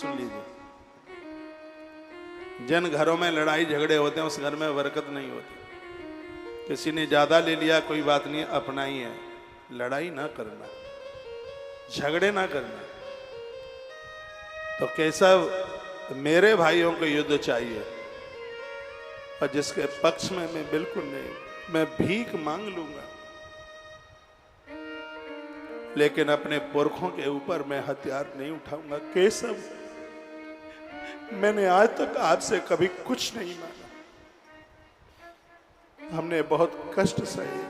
सुन लीजिए, जिन घरों में लड़ाई झगड़े होते हैं उस घर में बरकत नहीं होती। किसी ने ज्यादा ले लिया कोई बात नहीं, अपना ही है। लड़ाई ना करना, झगड़े ना करना। तो केशव मेरे भाइयों को युद्ध चाहिए और जिसके पक्ष में मैं बिल्कुल नहीं, मैं भीख मांग लूंगा लेकिन अपने पुरखों के ऊपर मैं हथियार नहीं उठाऊंगा। केशव, मैंने आज तक आपसे कभी कुछ नहीं मांगा, हमने बहुत कष्ट सहे,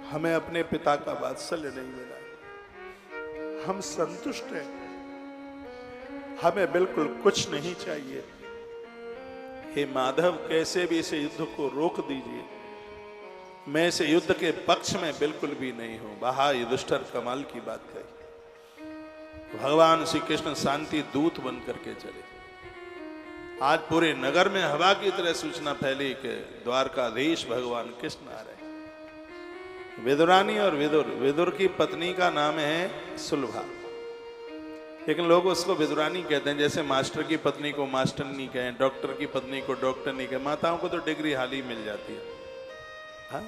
हमें अपने पिता का वात्सल्य नहीं मिला, हम संतुष्ट हैं, हमें बिल्कुल कुछ नहीं चाहिए। हे माधव, कैसे भी इस युद्ध को रोक दीजिए, मैं इस युद्ध के पक्ष में बिल्कुल भी नहीं हूं। वहा युधिष्ठिर कमाल की बात कही। भगवान श्री कृष्ण शांति दूत बन करके चले। आज पूरे नगर में हवा की तरह सूचना फैली कि द्वारकाधीश भगवान कृष्ण आ रहे। विदुरानी और विदुर की पत्नी का नाम है सुलभा, लेकिन लोग उसको विदुरानी कहते हैं, जैसे मास्टर की पत्नी को मास्टरनी कहें, डॉक्टर की पत्नी को डॉक्टरनी कहें। माताओं को तो डिग्री हाल ही मिल जाती है। हाँ?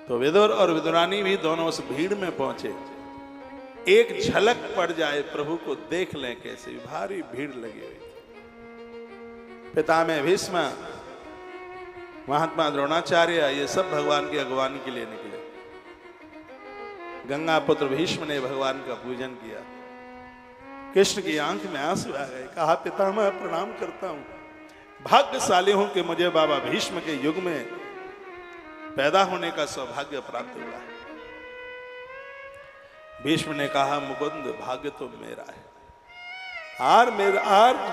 तो विदुर और विदुरानी भी दोनों उस भीड़ में पहुंचे। एक झलक पड़ जाए प्रभु को देख लें, कैसे भारी भीड़ लगी हुई। पितामह भीष्म, महात्मा द्रोणाचार्य, ये सब भगवान की अगवानी के लिए निकले। गंगा पुत्र भीष्म ने भगवान का पूजन किया। कृष्ण की आंख में आंसू आ गए। कहा, पितामह प्रणाम करता हूं, भाग्यशाली हूं कि मुझे बाबा भीष्म के युग में पैदा होने का सौभाग्य प्राप्त हुआ है। भीष्म ने कहा, मुकुंद, भाग्य तो मेरा है, आज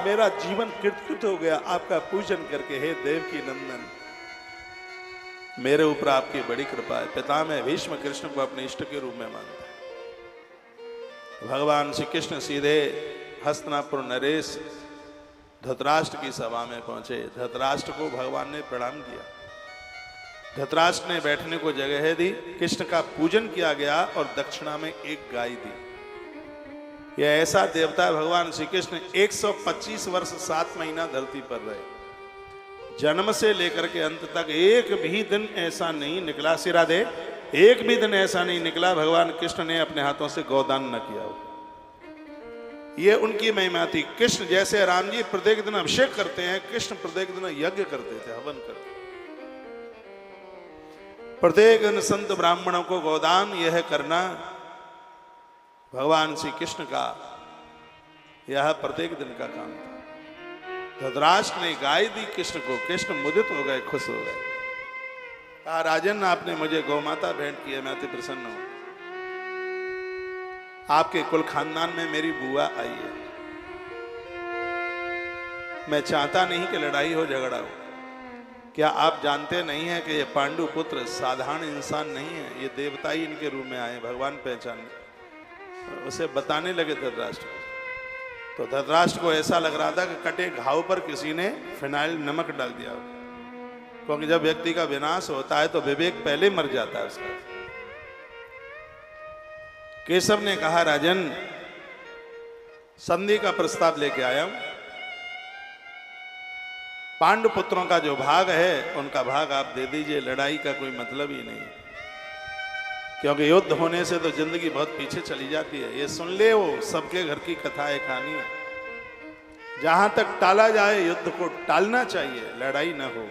मेरा जीवन कृतकृत हो गया आपका पूजन करके। हे देवकी नंदन, मेरे ऊपर आपकी बड़ी कृपा है। पितामह भीष्म कृष्ण को अपने इष्ट के रूप में मानता है। भगवान श्री कृष्ण सीधे हस्तिनापुर नरेश धृतराष्ट्र की सभा में पहुंचे। धृतराष्ट्र को भगवान ने प्रणाम किया। धृतराष्ट्र ने बैठने को जगह दी, कृष्ण का पूजन किया गया और दक्षिणा में एक गाय दी। यह ऐसा देवता है, भगवान श्री कृष्ण 125 वर्ष 7 महीना धरती पर रहे। जन्म से लेकर के अंत तक एक भी दिन ऐसा नहीं निकला, सिरा दे, एक भी दिन ऐसा नहीं निकला भगवान कृष्ण ने अपने हाथों से गोदान न किया हो। ये उनकी महिमा थी। कृष्ण जैसे राम जी प्रत्येक दिन अभिषेक करते हैं, कृष्ण प्रत्येक दिन यज्ञ करते थे, हवन करते। प्रत्येक दिन संत ब्राह्मणों को गोदान यह करना भगवान श्री कृष्ण का यह प्रत्येक दिन का काम था। धृतराष्ट्र ने गाय दी कृष्ण को। कृष्ण मुदित हो गए, खुश हो गए। कहा, राजन, आपने मुझे गौमाता भेंट की है, मैं अति प्रसन्न हूं। आपके कुल खानदान में मेरी बुआ आई है। मैं चाहता नहीं कि लड़ाई हो, झगड़ा हो। क्या आप जानते नहीं हैं कि ये पांडु पुत्र साधारण इंसान नहीं है, ये देवता ही इनके रूप में आए, भगवान पहचान। उसे बताने लगे धृतराष्ट्र को। तो धृतराष्ट्र को ऐसा लग रहा था कि कटे घाव पर किसी ने फिनाइल नमक डाल दिया, क्योंकि जब व्यक्ति का विनाश होता है तो विवेक पहले मर जाता है उसका। केशव ने कहा, राजन, संधि का प्रस्ताव लेके आया हूं। पांडु पुत्रों का जो भाग है उनका भाग आप दे दीजिए, लड़ाई का कोई मतलब ही नहीं, क्योंकि युद्ध होने से तो जिंदगी बहुत पीछे चली जाती है। ये सुन ले, वो सबके घर की कथा है, कहानी है। जहां तक टाला जाए युद्ध को टालना चाहिए, लड़ाई ना हो।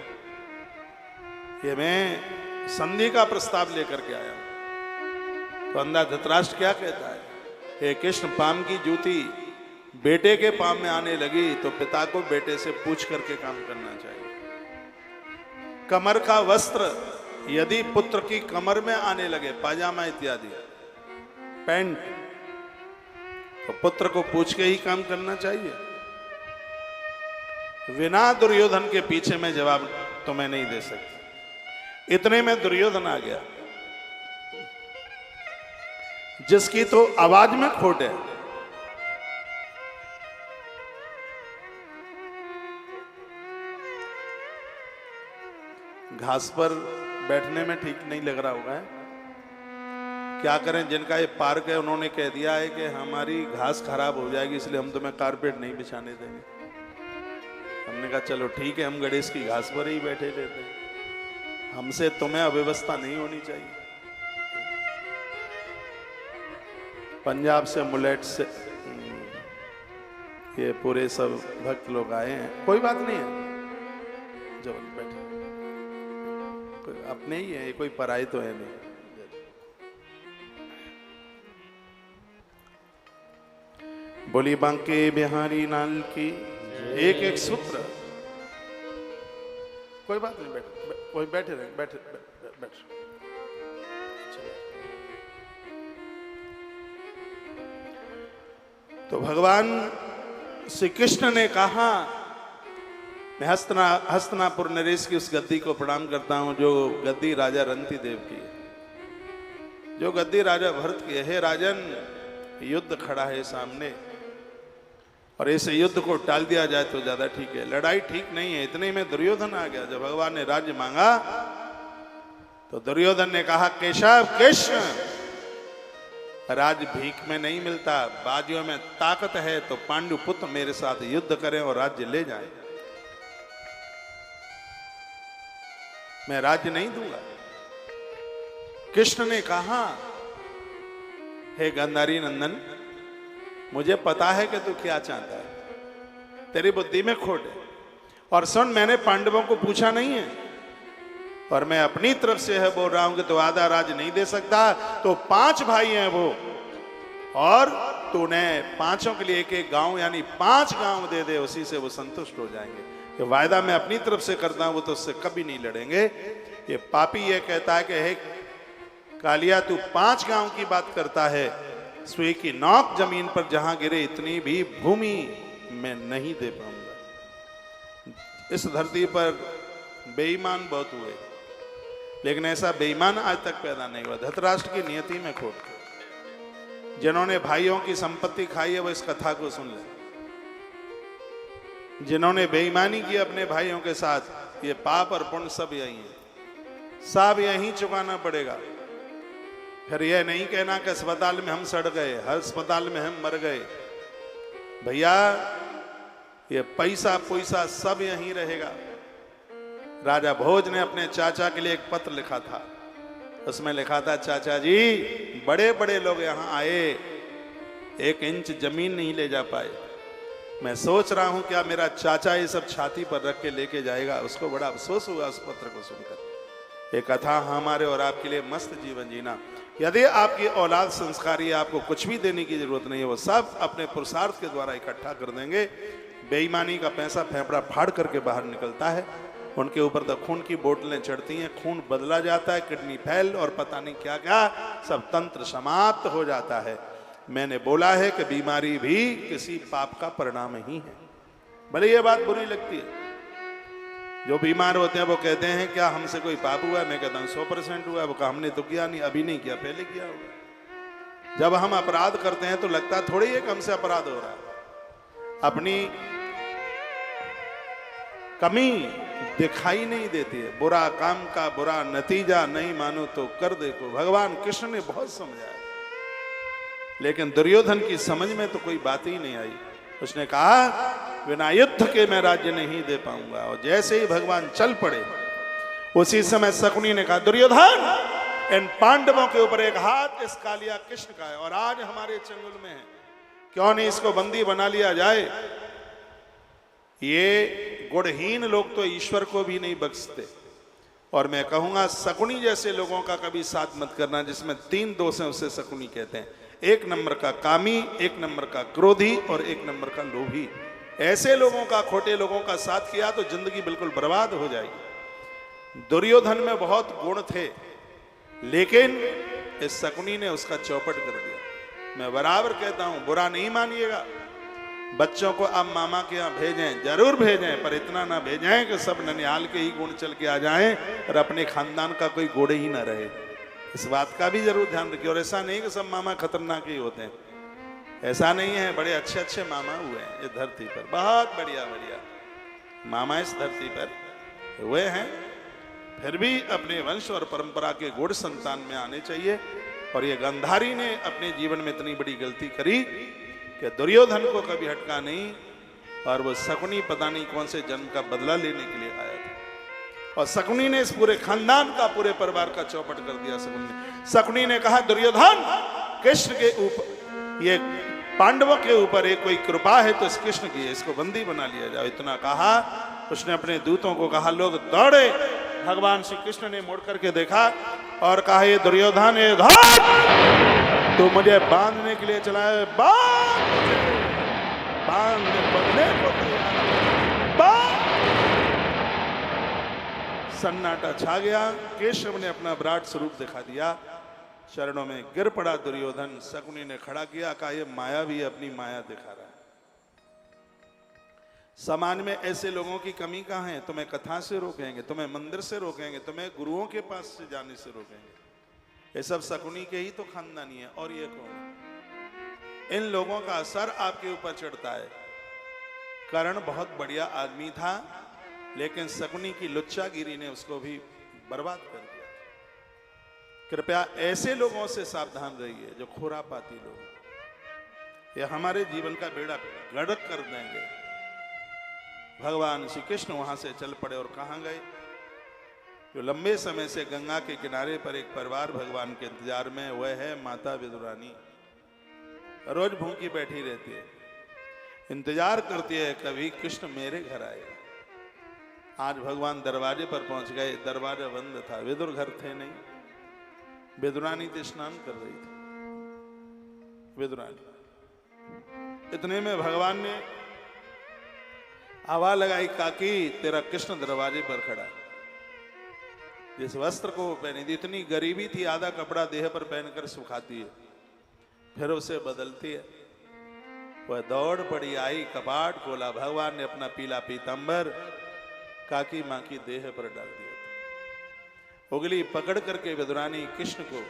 ये मैं संधि का प्रस्ताव लेकर के आया हूं। तो अंधा धृतराष्ट्र क्या कहता है, हे कृष्ण, पाम की जूती बेटे के पाम में आने लगी तो पिता को बेटे से पूछ करके काम करना चाहिए। कमर का वस्त्र यदि पुत्र की कमर में आने लगे, पाजामा इत्यादि, पैंट, तो पुत्र को पूछ के ही काम करना चाहिए। बिना दुर्योधन के पीछे मैं जवाब तुम्हें नहीं दे सकता। इतने में दुर्योधन आ गया, जिसकी तो आवाज में खोट है। घास पर बैठने में ठीक नहीं लग रहा होगा, क्या करें, जिनका ये पार्क है उन्होंने कह दिया है कि हमारी घास खराब हो जाएगी, इसलिए हम तुम्हें कारपेट नहीं बिछाने देंगे। हमने कहा चलो ठीक है, हम गणेश की घास पर ही बैठे रहते हैं, हमसे तुम्हें अव्यवस्था नहीं होनी चाहिए। पंजाब से, मुलेट से ये पूरे सब भक्त लोग आए हैं। कोई बात नहीं है, जो बैठे अपने ही है, कोई पराई तो है नहीं। बोली बांके बिहारी लाल की। एक एक सूत्र, कोई बात नहीं, कोई बैठे रहे, बैठे बैठ। तो भगवान श्री कृष्ण ने कहा, मैं हस्तनापुर नरेश की उस गद्दी को प्रणाम करता हूं जो गद्दी राजा रंती देव की है, जो गद्दी राजा भरत की है। राजन, युद्ध खड़ा है सामने और इस युद्ध को टाल दिया जाए तो ज्यादा ठीक है, लड़ाई ठीक नहीं है। इतने में दुर्योधन आ गया। जब भगवान ने राज्य मांगा तो दुर्योधन ने कहा, केशव कृष्ण, राज भीख में नहीं मिलता, बाजियों में ताकत है तो पांडु पुत्र मेरे साथ युद्ध करें और राज्य ले जाएं। मैं राज्य नहीं दूंगा। कृष्ण ने कहा, हे गांधारी नंदन, मुझे पता है कि तू क्या चाहता है, तेरी बुद्धि में खोट है। और सुन, मैंने पांडवों को पूछा नहीं है और मैं अपनी तरफ से है बोल रहा हूं कि तू आधा राज नहीं दे सकता। तो 5 भाई हैं वो, और तूने पांचों के लिए एक एक गांव यानी 5 गांव दे दे, उसी से वो संतुष्ट हो जाएंगे। ये वायदा मैं अपनी तरफ से करता हूं, वो तो उससे कभी नहीं लड़ेंगे। ये पापी ये कहता है कि हे कालिया, तू 5 गांव की बात करता है, सुई की नोक जमीन पर जहां गिरे इतनी भी भूमि मैं नहीं दे पाऊंगा। इस धरती पर बेईमान बहुत हुए, लेकिन ऐसा बेईमान आज तक पैदा नहीं हुआ। धृतराष्ट्र की नियति में खोट, जिन्होंने भाइयों की संपत्ति खाई है वो इस कथा को सुन ले। जिन्होंने बेईमानी की अपने भाइयों के साथ, ये पाप और पुण्य सब यही है, सब यही चुकाना पड़ेगा। फिर यह नहीं कहना कि अस्पताल में हम सड़ गए, हर अस्पताल में हम मर गए। भैया, ये पैसा पैसा सब यहीं रहेगा। राजा भोज ने अपने चाचा के लिए एक पत्र लिखा था, उसमें लिखा था, चाचा जी, बड़े बड़े लोग यहाँ आए, 1 इंच जमीन नहीं ले जा पाए। मैं सोच रहा हूं क्या मेरा चाचा ये सब छाती पर रख के लेके जाएगा। उसको बड़ा अफसोस हुआ उस पत्र को सुनकर। एक कथा हमारे और आपके लिए मस्त जीवन जीना। यदि आपकी औलाद संस्कारी है, आपको कुछ भी देने की जरूरत नहीं है, वो सब अपने पुरुषार्थ के द्वारा इकट्ठा कर देंगे। बेईमानी का पैसा फेफड़ा फाड़ करके बाहर निकलता है, उनके ऊपर तो खून की बोतलें चढ़ती हैं, खून बदला जाता है, किडनी फेल और पता नहीं क्या क्या, सब तंत्र समाप्त हो जाता है। मैंने बोला है कि बीमारी भी किसी पाप का परिणाम ही है। भले ये बात बुरी लगती है, जो बीमार होते हैं वो कहते हैं क्या हमसे कोई पाप हुआ है? मैं कहता हूँ 100% हुआ है। वो कहा हमने तो किया नहीं, अभी नहीं किया, पहले किया होगा। जब हम अपराध करते हैं तो लगता थोड़ी है कि हमसे अपराध हो रहा है, अपनी कमी दिखाई नहीं देती है। बुरा काम का बुरा नतीजा नहीं मानो तो कर देखो। भगवान कृष्ण ने बहुत समझाया, लेकिन दुर्योधन की समझ में तो कोई बात ही नहीं आई। उसने कहा बिना युद्ध के मैं राज्य नहीं दे पाऊंगा। और जैसे ही भगवान चल पड़े, उसी समय शकुनी ने कहा, दुर्योधन, इन पांडवों के ऊपर एक हाथ इस कालिया कृष्ण का है और आज हमारे चंगुल में है, क्यों नहीं इसको बंदी बना लिया जाए। ये गुणहीन लोग तो ईश्वर को भी नहीं बख्शते। और मैं कहूंगा शकुनी जैसे लोगों का कभी साथ मत करना, जिसमें 3 दोष हैं, उसे शकुनी कहते हैं। 1 नंबर का कामी, 1 नंबर का क्रोधी और 1 नंबर का लोभी। ऐसे लोगों का, खोटे लोगों का साथ किया तो जिंदगी बिल्कुल बर्बाद हो जाएगी। दुर्योधन में बहुत गुण थे, लेकिन इस शकुनी ने उसका चौपट कर दिया। मैं बराबर कहता हूं, बुरा नहीं मानिएगा। बच्चों को अब मामा के यहाँ भेजें, जरूर भेजें, पर इतना ना भेजें कि सब ननिहाल के ही गुण चल के आ जाएं और अपने खानदान का कोई गुण ही ना रहे। इस बात का भी जरूर ध्यान रखिए। और ऐसा नहीं कि सब मामा खतरनाक ही होते हैं, ऐसा नहीं है। बड़े अच्छे अच्छे मामा हुए हैं इस धरती पर, बहुत बढ़िया बढ़िया मामा इस धरती पर हुए हैं। फिर भी अपने वंश और परंपरा के गुण संतान में आने चाहिए। और ये गांधारी ने अपने जीवन में इतनी बड़ी गलती करी कि दुर्योधन को कभी हटका नहीं, और वो शकुनी पता नहीं कौन से जन्म का बदला लेने के लिए आया था। और शकुनी ने इस पूरे खानदान का, पूरे परिवार का चौपट कर दिया। शकुनी ने कहा, दुर्योधन, कृष्ण के ऊपर, ये पांडवों के ऊपर एक कोई कृपा है तो इस कृष्ण की, इसको बंदी बना लिया जाए। इतना कहा, उसने अपने दूतों को कहा, लोग दौड़े। भगवान श्री कृष्ण ने मुड़ करके देखा और कहा, ये दुर्योधन, ये तो मुझे बांधने के लिए चला है, बांधने को सन्नाटा छा गया। केशव ने अपना विराट स्वरूप दिखा दिया, चरणों में गिर पड़ा दुर्योधन। शकुनी ने खड़ा किया, कहा, ये माया भी अपनी माया दिखा रहा है। समाज में ऐसे लोगों की कमी कहाँ है? तुम्हें कथा से रोकेंगे, तुम्हें मंदिर से रोकेंगे, तुम्हें गुरुओं के पास से जाने से रोकेंगे। ये सब शकुनी के ही तो खानदानी है। और ये कौन? इन लोगों का असर आपके ऊपर चढ़ता है। कर्ण बहुत बढ़िया आदमी था, लेकिन शकुनी की लुच्चागिरी ने उसको भी बर्बाद कर दिया। कृपया ऐसे लोगों से सावधान रहिए जो खुरापाती लोग, ये हमारे जीवन का बेड़ा गर्क कर देंगे। भगवान श्री कृष्ण वहां से चल पड़े और कहां गए? जो लंबे समय से गंगा के किनारे पर एक परिवार भगवान के इंतजार में, वह है माता विदुरानी। रोज भूखी बैठी रहती है, इंतजार करती है कभी कृष्ण मेरे घर आएगा। आज भगवान दरवाजे पर पहुंच गए, दरवाजा बंद था, विदुर घर थे नहीं। विदुरानी तो स्नान कर रही थी। विदुरानी, इतने में भगवान ने आवाज लगाई, काकी, तेरा कृष्ण दरवाजे पर खड़ा। जिस वस्त्र को पहनी थी, इतनी गरीबी थी, आधा कपड़ा देह पर पहनकर सुखाती है, फिर उसे बदलती है। वह दौड़ पड़ी, आई, कपाट खोला, भगवान ने अपना पीला पीतंबर काकी मां की देह पर डाल दिया। उंगली पकड़ करके विदुरानी कृष्ण को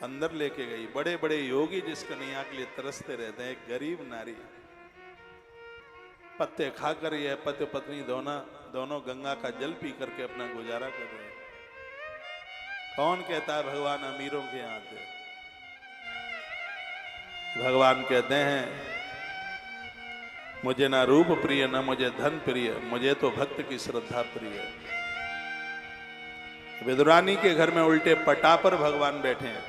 अंदर लेके गई। बड़े बड़े योगी जिस कन्हैया के लिए तरसते रहते हैं, एक गरीब नारी पत्ते खाकर, यह पति पत्नी दोनों गंगा का जल पी करके अपना गुजारा कर रहे हैं। कौन कहता है भगवान अमीरों के यहां थे? भगवान कहते हैं, मुझे ना रूप प्रिय, ना मुझे धन प्रिय, मुझे तो भक्त की श्रद्धा प्रिय है। विदुरानी के घर में उल्टे पटा पर भगवान बैठे हैं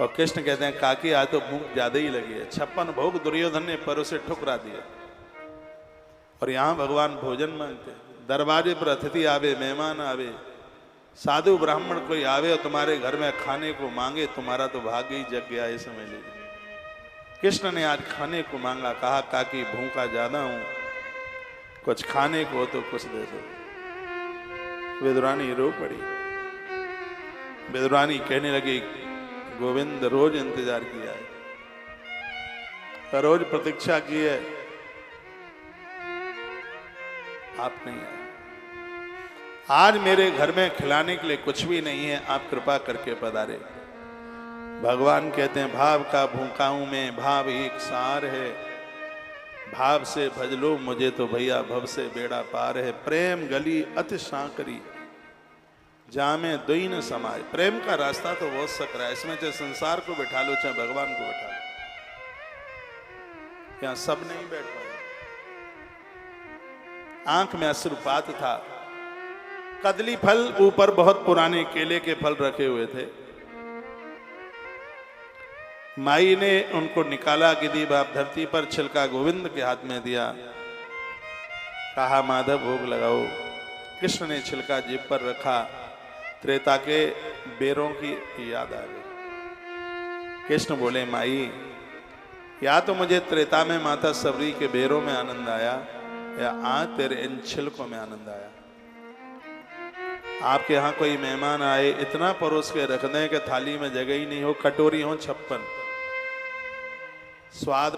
और कृष्ण कहते हैं, काकी, आज तो भूख ज्यादा ही लगी है। 56 भोग दुर्योधन ने पर उसे ठुकरा दिया, और यहां भगवान भोजन मांगते हैं। दरवाजे पर अतिथि आवे, मेहमान आवे, साधु ब्राह्मण कोई आवे और तुम्हारे घर में खाने को मांगे, तुम्हारा तो भाग्य ही जग गया, ये समझ लीजिए। कृष्ण ने आज खाने को मांगा, कहा, काकी, भूखा ज्यादा हूं, कुछ खाने को तो कुछ दे दो। विदुरानी रो पड़ी। विदुरानी कहने लगी, गोविंद, रोज इंतजार किया है, रोज प्रतीक्षा की है, आप नहीं आए। आज मेरे घर में खिलाने के लिए कुछ भी नहीं है, आप कृपा करके पधारे। भगवान कहते हैं, भाव का भूखा हूं मैं, भाव एक सार है, भाव से भज लो मुझे तो भैया भव से बेड़ा पार है। प्रेम गली अति सांकरी, जामे दुई न समाये। प्रेम का रास्ता तो बहुत सकरा है, इसमें चाहे संसार को बैठा लो, चाहे भगवान को बैठा लो, यहां सब नहीं बैठ पाए। आंख में अश्रुपात था। कदली फल, ऊपर बहुत पुराने केले के फल रखे हुए थे। माई ने उनको निकाला, गिदी बाप धरती पर, छिलका गोविंद के हाथ में दिया, कहा, माधव भोग लगाओ। कृष्ण ने छिलका जेब पर रखा। त्रेता के बेरों की याद आ गई। कृष्ण बोले, माई, या तो मुझे त्रेता में माता सबरी के बेरों में आनंद आया, या आज तेरे इन छिलकों में आनंद आया। आपके यहाँ कोई मेहमान आए, इतना परोस के रख दें कि थाली में जगह ही नहीं हो, कटोरी हो 56। स्वाद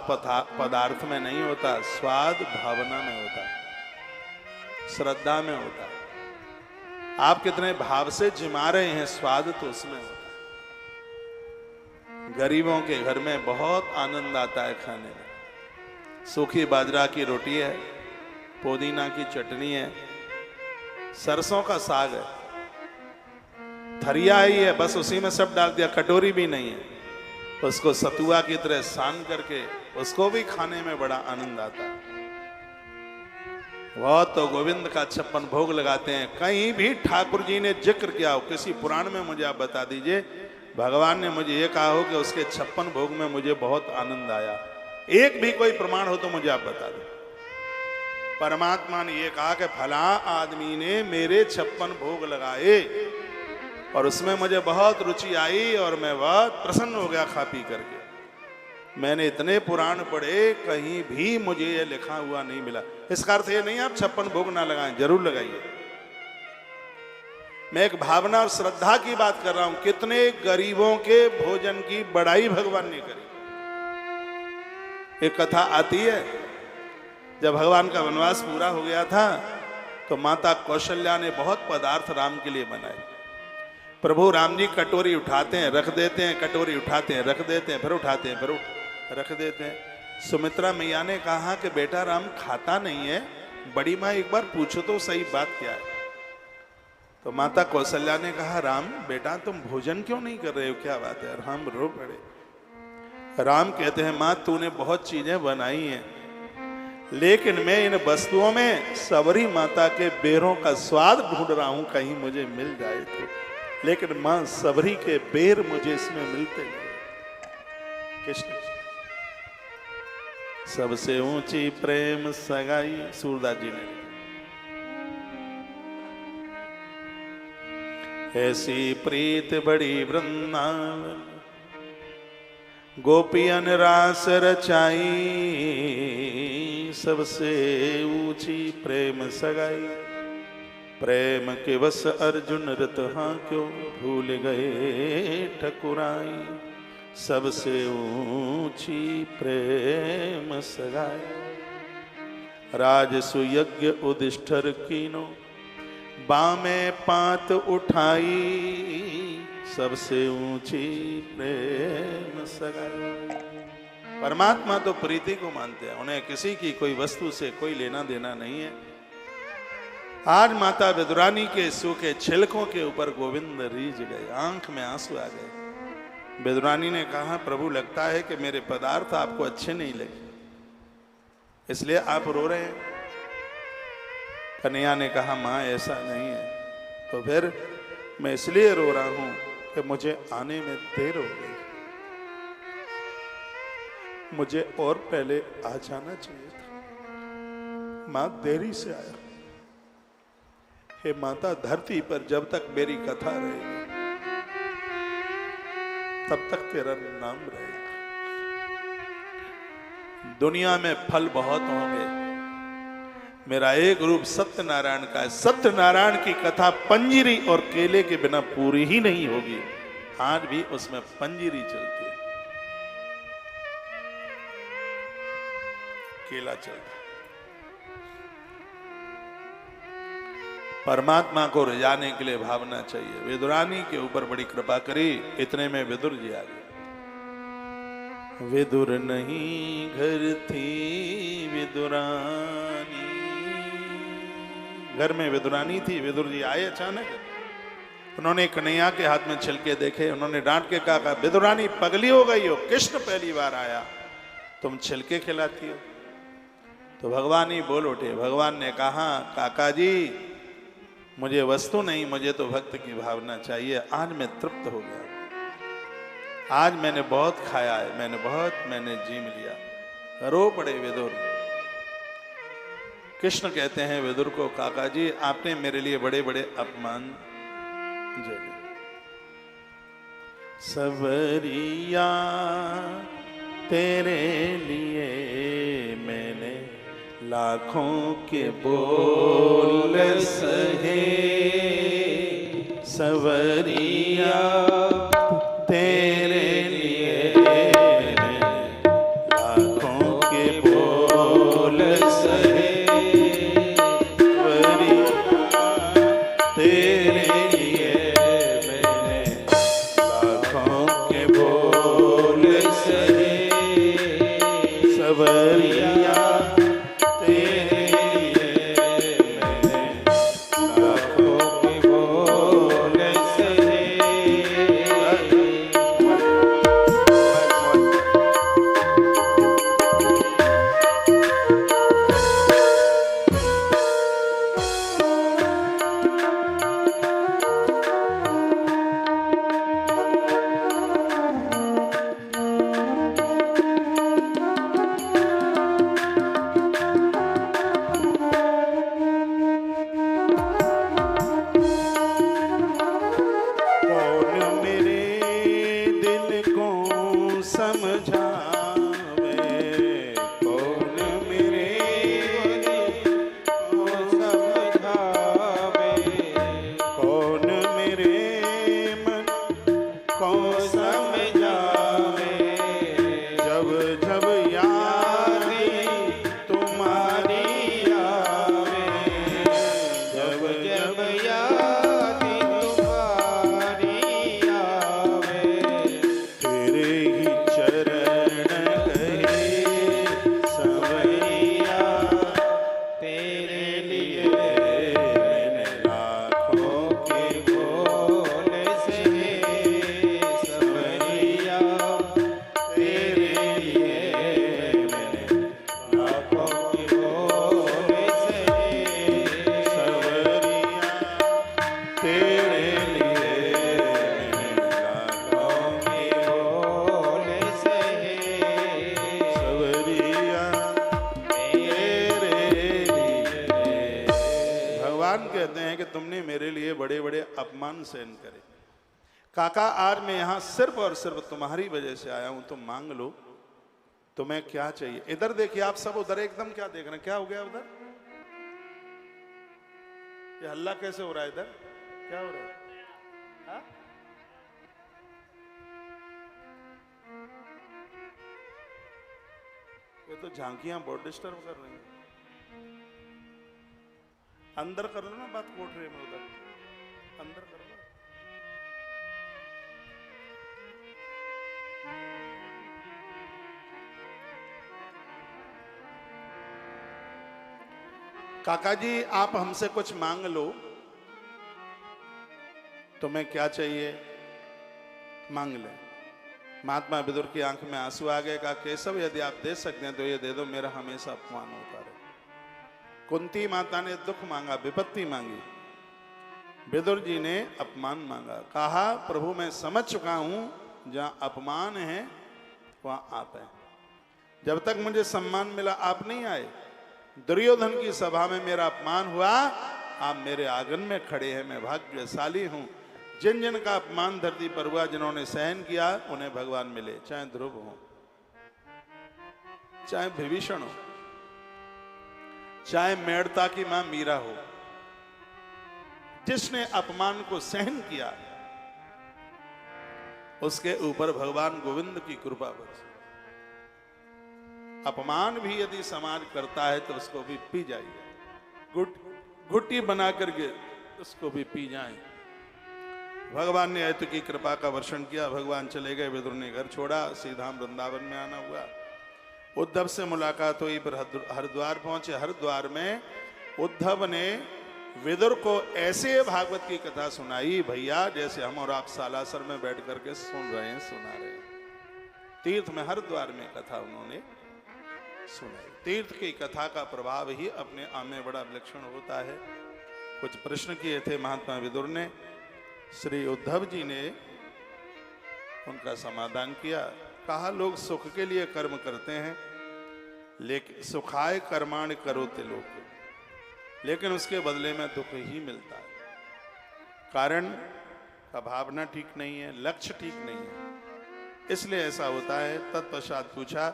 पदार्थ में नहीं होता, स्वाद भावना में होता, श्रद्धा में होता। आप कितने भाव से जिमा रहे हैं, स्वाद तो उसमें होता। गरीबों के घर में बहुत आनंद आता है खाने में। सूखी बाजरा की रोटी है, पुदीना की चटनी है, सरसों का साग है, थरिया ही है, बस उसी में सब डाल दिया, कटोरी भी नहीं है, उसको सतुआ की तरह सान करके उसको भी खाने में बड़ा आनंद आता है। वह तो गोविंद का 56 भोग लगाते हैं। कहीं भी ठाकुर जी ने जिक्र किया हो, किसी पुराण में मुझे आप बता दीजिए, भगवान ने मुझे ये कहा हो कि उसके 56 भोग में मुझे बहुत आनंद आया, एक भी कोई प्रमाण हो तो मुझे आप बता दें। परमात्मा ने ये कहा कि फला आदमी ने मेरे 56 भोग लगाए और उसमें मुझे बहुत रुचि आई और मैं बहुत प्रसन्न हो गया खा पी करके। मैंने इतने पुराण पढ़े, कहीं भी मुझे ये लिखा हुआ नहीं मिला। इसका अर्थ ये नहीं आप 56 भोग ना लगाएं, जरूर लगाइए। मैं एक भावना और श्रद्धा की बात कर रहा हूं। कितने गरीबों के भोजन की बड़ाई भगवान ने करी। एक कथा आती है, जब भगवान का वनवास पूरा हो गया था तो माता कौशल्या ने बहुत पदार्थ राम के लिए बनाए। प्रभु राम जी कटोरी उठाते हैं रख देते हैं, कटोरी उठाते हैं रख देते हैं, फिर उठाते हैं फिर रख देते हैं। सुमित्रा मैया ने कहा कि बेटा राम खाता नहीं है, बड़ी माँ एक बार पूछो तो सही बात क्या है। तो माता कौशल्या ने कहा राम बेटा तुम भोजन क्यों नहीं कर रहे हो, क्या बात है। राम रो पड़े। राम कहते हैं माँ तूने बहुत चीजें बनाई हैं, लेकिन मैं इन वस्तुओं में सबरी माता के बेरों का स्वाद ढूंढ रहा हूं, कहीं मुझे मिल जाए तो। लेकिन मां सबरी के बेर मुझे इसमें मिलते नहीं। कृष्ण सबसे ऊंची प्रेम सगाई, सूरदास जी ने। ऐसी प्रीत बड़ी वृंदावन गोपियन रास रचाई, सबसे ऊंची प्रेम सगाई। प्रेम के वश अर्जुन रत हाँ क्यों भूल गए ठकुराई, सबसे ऊंची प्रेम सगाई। राजसु यज्ञ उदिष्ठर कीनो बामे पात उठाई, सबसे ऊंची प्रेम सगाई। परमात्मा तो प्रीति को मानते हैं, उन्हें किसी की कोई वस्तु से कोई लेना देना नहीं है। आज माता विदुरानी के सूखे छिलकों के ऊपर गोविंद रीझ गए, आंख में आंसू आ गए। विदुरानी ने कहा प्रभु लगता है कि मेरे पदार्थ आपको अच्छे नहीं लगे, इसलिए आप रो रहे हैं। कन्हैया ने कहा माँ ऐसा नहीं है, तो फिर मैं इसलिए रो रहा हूं कि मुझे आने में देर हो गई, मुझे और पहले आ जाना चाहिए था, मां देरी से आया। हे माता धरती पर जब तक मेरी कथा रहेगी तब तक तेरा नाम रहेगा। दुनिया में फल बहुत होंगे, मेरा एक रूप सत्यनारायण का है। सत्यनारायण की कथा पंजीरी और केले के बिना पूरी ही नहीं होगी। आज भी उसमें पंजीरी चलती है, केला चलता है। परमात्मा को रिझाने के लिए भावना चाहिए। विदुरानी के ऊपर बड़ी कृपा करी, इतने में विदुर जी आ गए। विदुर नहीं घर थी विदुरानी, घर में विदुरानी थी। विदुर जी आए अचानक, उन्होंने कन्हैया के हाथ में छिलके देखे, उन्होंने डांट के कहा विदुरानी पगली हो गई हो, कृष्ण पहली बार आया तुम छिलके खिलाती हो। तो भगवान ही बोल उठे। भगवान ने कहा काका जी मुझे वस्तु नहीं, मुझे तो भक्त की भावना चाहिए। आज मैं तृप्त हो गया, आज मैंने बहुत खाया है, मैंने जीम लिया। रो पड़े विदुर। कृष्ण कहते हैं विदुर को काका जी आपने मेरे लिए बड़े बड़े अपमान झेले। सबरिया तेरे लिए मैंने लाखों के बोल सहे, सवरिया तेरे लिए लाखों के बोल सहे, सवरिया तेरे लिए मैंने लाखों के बोल सहे, सवरिया समझावे, कौन मेरे को समझावे, कौन मेरे मन को समझावे, जब जब याद तुम्हारी आवे, जब जब याद तुम्हारी आवे, तेरे ही चरण गए सवैया, तेरे लिए मैंने लाखों के बोल सहे सवैया, तेरे लिए मैंने लाखों के बोल सहे सवैया, तेरे लिए मैंने लाखों के बोल सहे सवैया, तेरे लिए। भगवान कहते हैं कि तुमने मेरे लिए बड़े बड़े अपमान सहन करे। काका आज मैं यहाँ सिर्फ और सिर्फ तुम्हारी वजह से आया हूं, तुम मांग लो तुम्हें क्या चाहिए। इधर देखिए आप सब, उधर एकदम क्या देख रहे हैं, क्या हो गया उधर? ये हल्ला कैसे हो रहा है इधर, क्या हो रहा है? हाँ? ये तो झांकियां बहुत डिस्टर्ब कर रही हैं। अंदर कर लो ना बात, कोठरी में उधर अंदर कर लो। काका जी आप हमसे कुछ मांग लो, तुम्हें क्या चाहिए मांग ले। महात्मा विदुर की आंख में आंसू आ गए। कहा केशव यदि आप दे सकते हैं तो ये दे दो, मेरा हमेशा अपमान होता रहे। कुंती माता ने दुख मांगा, विपत्ति मांगी, विदुर जी ने अपमान मांगा। कहा प्रभु मैं समझ चुका हूं, जहां अपमान है वहां आप हैं। जब तक मुझे सम्मान मिला आप नहीं आए। दुर्योधन की सभा में मेरा अपमान हुआ, आप मेरे आंगन में खड़े हैं, मैं भाग्यशाली हूं। जिन जिन का अपमान धरती पर हुआ, जिन्होंने सहन किया, उन्हें भगवान मिले, चाहे ध्रुव हो, चाहे विभीषण हो, चाहे मेड़ता की मां मीरा हो। जिसने अपमान को सहन किया उसके ऊपर भगवान गोविंद की कृपा बरसी। अपमान भी यदि समाज करता है तो उसको भी पी जाइए, घुट्टी बना करके उसको भी पी जाए। भगवान ने ऐत की कृपा का वर्षण किया, भगवान चले गए, विदुर ने घर छोड़ा, सीधा वृंदावन में आना हुआ। उद्धव से मुलाकात हुई, फिर हरिद्वार पहुंचे। हरिद्वार में उद्धव ने विदुर को ऐसे भागवत की कथा सुनाई भैया, जैसे हम और आप सालासर में बैठ करके सुन रहे हैं, सुना रहे हैं। तीर्थ में हरिद्वार में कथा उन्होंने सुनाई। तीर्थ की कथा का प्रभाव ही अपने आप में बड़ा विलक्षण होता है। कुछ प्रश्न किए थे महात्मा विदुर ने, श्री उद्धव जी ने उनका समाधान किया। कहा लोग सुख के लिए कर्म करते हैं, लेकिन सुखाय कर्माण करोते लोग, लेकिन उसके बदले में दुख ही मिलता है। कारण का भावना ठीक नहीं है, लक्ष्य ठीक नहीं है, इसलिए ऐसा होता है। तत्पश्चात पूछा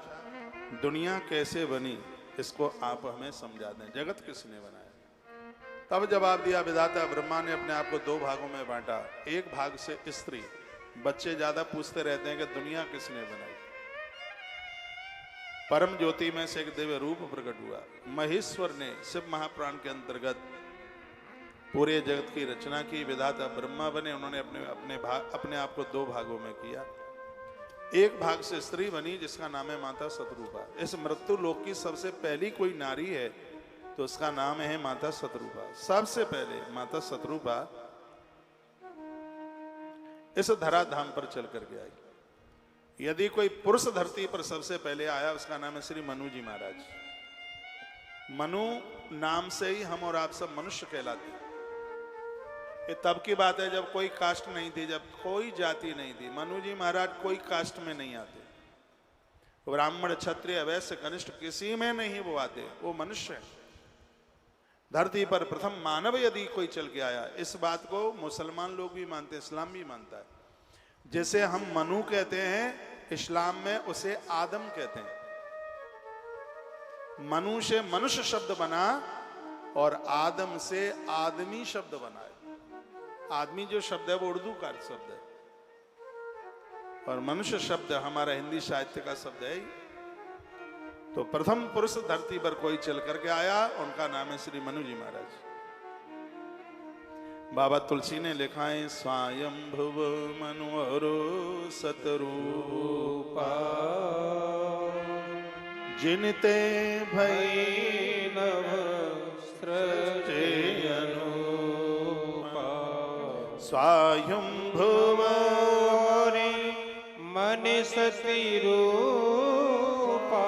दुनिया कैसे बनी, इसको आप हमें समझा दें, जगत किसने बनाया? तब जवाब दिया विधाता ब्रह्मा ने अपने आप को दो भागों में बांटा। एक भाग से स्त्री, बच्चे ज्यादा पूछते रहते हैं कि दुनिया किसने बनाई। परम ज्योति में से एक दिव्य रूप प्रकट हुआ। महेश्वर ने शिव महापुराण के अंतर्गत पूरे जगत की रचना की। विधाता ब्रह्मा बने, उन्होंने अपने आप को दो भागों में किया। एक भाग से स्त्री बनी जिसका नाम है माता शतरूपा। इस मृत्यु लोक की सबसे पहली कोई नारी है तो उसका नाम है माता शतरूपा। सबसे पहले माता शतरूपा इस धराधाम पर चल करके आई। यदि कोई पुरुष धरती पर सबसे पहले आया उसका नाम है श्री मनु जी महाराज। मनु नाम से ही हम और आप सब मनुष्य कहलाते हैं। ये तब की बात है जब कोई कास्ट नहीं थी, जब कोई जाति नहीं थी। मनु जी महाराज कोई कास्ट में नहीं आते, ब्राह्मण क्षत्रिय वैश्य कनिष्ठ किसी में नहीं वो आते, वो मनुष्य है। धरती पर प्रथम मानव यदि कोई चल के आया, इस बात को मुसलमान लोग भी मानते हैं, इस्लाम भी मानता है। जैसे हम मनु कहते हैं, इस्लाम में उसे आदम कहते हैं। मनु से मनुष्य शब्द बना और आदम से आदमी शब्द बना है। आदमी जो शब्द है वो उर्दू का शब्द है और मनुष्य शब्द हमारा हिंदी साहित्य का शब्द है। तो प्रथम पुरुष धरती पर कोई चल करके आया, उनका नाम है श्री मनु जी महाराज। बाबा तुलसी ने लिखा है स्वयंभुव मनोहरो सतरूपा जिनते भई नव सृजे अनुपा स्वयंभुव मन सती रूपा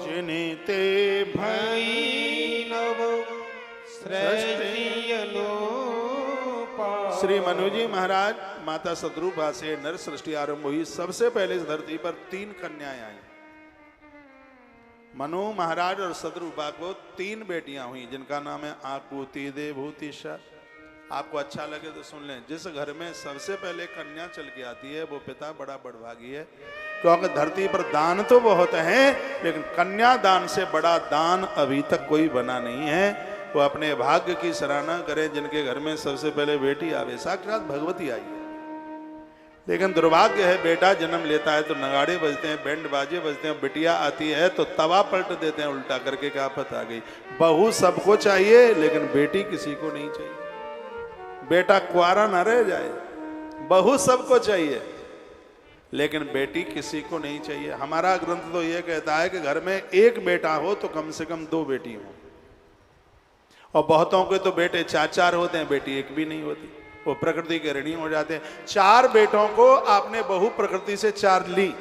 जिनते भई नव सृष्टि अनुपा। श्री मनु जी महाराज माता सतरूपा से नर सृष्टि आरंभ हुई। सबसे पहले इस धरती पर 3 कन्याएं आई। मनु महाराज और सतरूपा को 3 बेटियां हुई जिनका नाम है आकुति देवभूतिशा। आपको अच्छा लगे तो सुन लें। जिस घर में सबसे पहले कन्या चल के आती है वो पिता बड़ा बड़भागी है, क्योंकि धरती पर दान तो बहुत हैं लेकिन कन्या दान से बड़ा दान अभी तक कोई बना नहीं है। वो अपने भाग्य की सराहना करें जिनके घर में सबसे पहले बेटी आवे। साक्षात भगवती आई है, लेकिन दुर्भाग्य है बेटा जन्म लेता है तो नगाड़े बजते हैं, बैंड बाजे बजते हैं। बिटिया आती है तो तवा पलट देते हैं उल्टा करके, क्या आफत आ गई। बहू सबको चाहिए लेकिन बेटी किसी को नहीं चाहिए। बेटा कुआरा ना रह जाए। बहू सबको चाहिए लेकिन बेटी किसी को नहीं चाहिए। हमारा ग्रंथ तो यह कहता है कि घर में एक बेटा हो तो कम से कम 2 बेटी हो, और बहुतों के तो बेटे 4-4 होते हैं, बेटी एक भी नहीं होती। वो प्रकृति के ऋणी हो जाते हैं। 4 बेटों को आपने बहू प्रकृति से 4 ली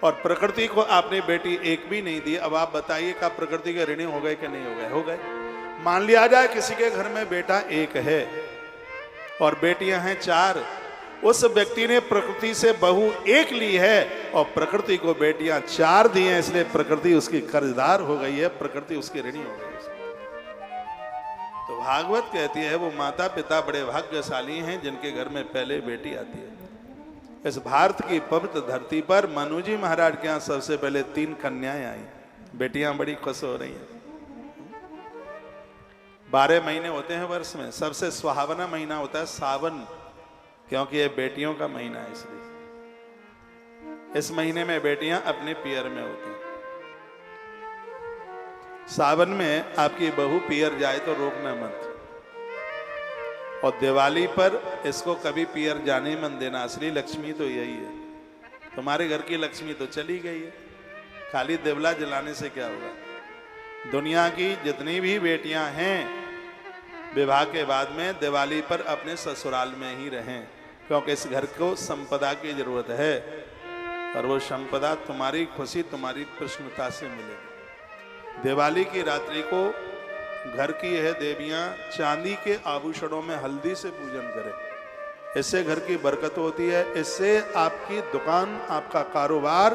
और प्रकृति को आपने बेटी एक भी नहीं दी। अब आप बताइए क्या प्रकृति के ऋणी हो गए कि नहीं हो गए? हो गए। मान लिया जाए किसी के घर में बेटा 1 है और बेटियां हैं 4। उस व्यक्ति ने प्रकृति से बहू 1 ली है और प्रकृति को बेटियां 4 दी हैं, इसलिए प्रकृति उसकी कर्जदार हो गई है, प्रकृति उसकी ऋणी हो गई है। तो भागवत कहती है वो माता पिता बड़े भाग्यशाली हैं जिनके घर में पहले बेटी आती है। इस भारत की पवित्र धरती पर मनु जी महाराज के यहाँ सबसे पहले 3 कन्याएं आई। बेटियां बड़ी खुश हो रही हैं। 12 महीने होते हैं वर्ष में, सबसे सुहावना महीना होता है सावन, क्योंकि ये बेटियों का महीना है। इसलिए इस महीने में बेटियां अपने पियर में होती हैं। सावन में आपकी बहू पियर जाए तो रोकना मत, और दिवाली पर इसको कभी पियर जाने मत देना। असली लक्ष्मी तो यही है। तुम्हारे घर की लक्ष्मी तो चली गई है, खाली दिवला जलाने से क्या होगा। दुनिया की जितनी भी बेटियां हैं विवाह के बाद में दिवाली पर अपने ससुराल में ही रहें, क्योंकि इस घर को संपदा की जरूरत है और वो संपदा तुम्हारी खुशी तुम्हारी प्रसन्नता से मिलेगी। दिवाली की रात्रि को घर की यह देवियां चांदी के आभूषणों में हल्दी से पूजन करें। इससे घर की बरकत होती है। इससे आपकी दुकान, आपका कारोबार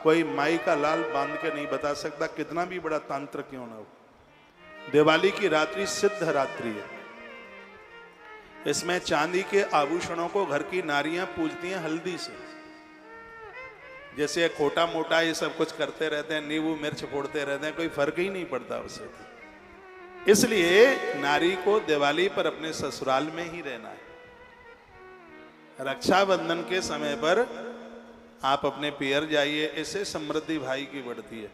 कोई माई का लाल बांध के नहीं बता सकता, कितना भी बड़ा तंत्र क्यों ना हो। दिवाली की रात्रि सिद्ध रात्रि है। इसमें चांदी के आभूषणों को घर की नारियां पूजती हैं हल्दी से। जैसे खोटा मोटा ये सब कुछ करते रहते हैं, नींबू मिर्च फोड़ते रहते हैं, कोई फर्क ही नहीं पड़ता उससे। इसलिए नारी को दिवाली पर अपने ससुराल में ही रहना है। रक्षाबंधन के समय पर आप अपने पियर जाइए, इससे समृद्धि भाई की बढ़ती है।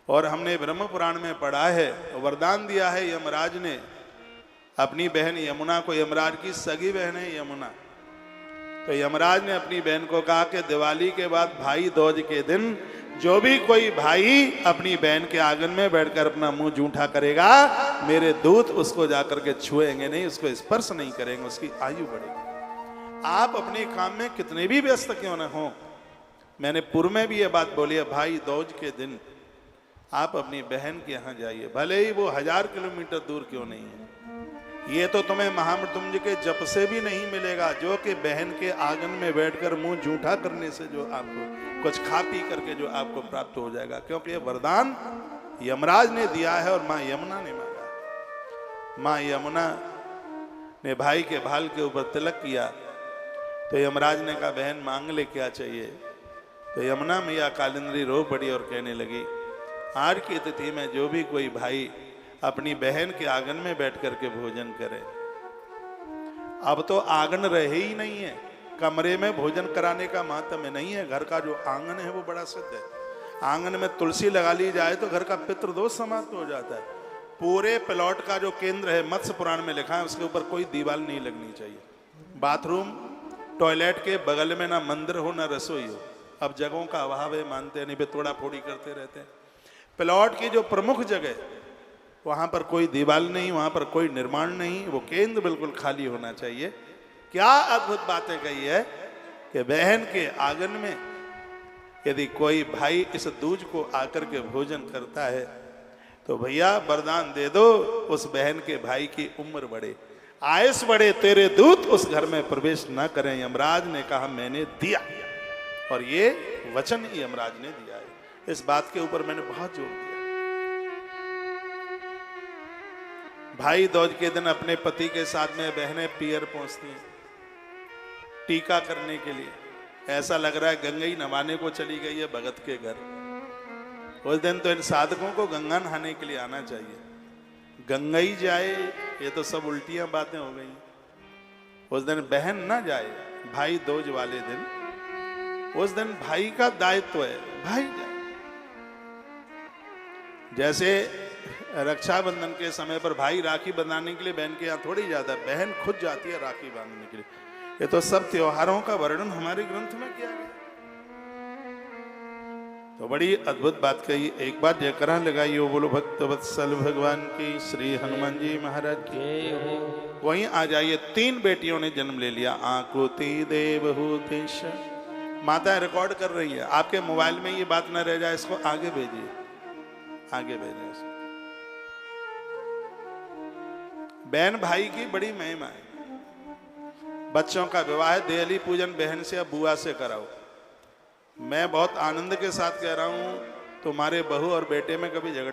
और हमने ब्रह्म पुराण में पढ़ा है, वरदान दिया है यमराज ने अपनी बहन यमुना को। यमराज की सगी बहन है यमुना। तो यमराज ने अपनी बहन को कहा कि दिवाली के बाद भाई दूज के दिन जो भी कोई भाई अपनी बहन के आंगन में बैठकर अपना मुंह जूठा करेगा, मेरे दूत उसको जाकर के छुएंगे नहीं, उसको स्पर्श नहीं करेंगे, उसकी आयु बढ़ेगी। आप अपने काम में कितने भी व्यस्त क्यों न हो, मैंने पूर्व में भी ये बात बोली है, भाई दूज के दिन आप अपनी बहन के यहाँ जाइए, भले ही वो 1000 किलोमीटर दूर क्यों नहीं है। ये तो तुम्हें महामृत्युंजय के जप से भी नहीं मिलेगा, जो कि बहन के आंगन में बैठकर मुंह जूठा करने से जो आपको कुछ खा पी करके जो आपको प्राप्त हो जाएगा, क्योंकि ये वरदान यमराज ने दिया है और माँ यमुना ने मांगा। माँ यमुना ने भाई के भाल के ऊपर तिलक किया तो यमराज ने कहा बहन मांग ले क्या चाहिए। तो यमुना मैया कालिंदी रो पड़ी और कहने लगी आज की तिथि में जो भी कोई भाई अपनी बहन के आंगन में बैठ करके भोजन करे, अब तो आंगन रहे ही नहीं है, कमरे में भोजन कराने का मातम नहीं है। घर का जो आंगन है वो बड़ा सिद्ध है। आंगन में तुलसी लगा ली जाए तो घर का पितृदोष समाप्त हो जाता है। पूरे प्लॉट का जो केंद्र है मत्स्य पुराण में लिखा है उसके ऊपर कोई दीवार नहीं लगनी चाहिए। बाथरूम टॉयलेट के बगल में ना मंदिर हो ना रसोई हो। अब जगहों का अभाव है, मानते नहीं, पे तोड़ा फोड़ी करते रहते हैं। प्लॉट की जो प्रमुख जगह वहां पर कोई दीवार नहीं, वहां पर कोई निर्माण नहीं, वो केंद्र बिल्कुल खाली होना चाहिए। क्या अद्भुत बातें कही है कि बहन के आंगन में यदि कोई भाई इस दूज को आकर के भोजन करता है तो भैया वरदान दे दो, उस बहन के भाई की उम्र बढ़े, आयुष बढ़े, तेरे दूत उस घर में प्रवेश न करें। यमराज ने कहा मैंने दिया, और ये वचन यमराज ने दिया है। इस बात के ऊपर मैंने बहुत जोर दिया। भाई दूज के दिन अपने पति के साथ में बहनें पियर पहुंचती हैं टीका करने के लिए। ऐसा लग रहा है गंगा नहाने को चली गई है भगत के घर। उस दिन तो इन साधकों को गंगा नहाने के लिए आना चाहिए। गंगा ही जाए, ये तो सब उल्टियां बातें हो गई। उस दिन बहन ना जाए, भाई दूज वाले दिन, उस दिन भाई का दायित्व है, भाई जाए। जैसे रक्षाबंधन के समय पर भाई राखी बंधाने के लिए बहन के यहाँ थोड़ी जाता है, बहन खुद जाती है राखी बांधने के लिए। ये तो सब त्योहारों का वर्णन हमारे ग्रंथ में किया गया। तो बड़ी अद्भुत बात कही। एक बार जयकरा लगाइयो, बोलो भक्त वत्सल भगवान की, श्री हनुमान जी महाराज की। वहीं आ जाइए, 3 बेटियों ने जन्म ले लिया। आकुति देवहूतेश, माता रिकॉर्ड कर रही है, आपके मोबाइल में ये बात न रह जाए, इसको आगे भेजिए, आगे भेजिए इसको। बहन भाई की बड़ी महिमा है। बच्चों का विवाह देहली पूजन बहन से या बुआ से कराओ। मैं बहुत आनंद के साथ कह रहा हूं, तुम्हारे बहू और बेटे में कभी झगड़े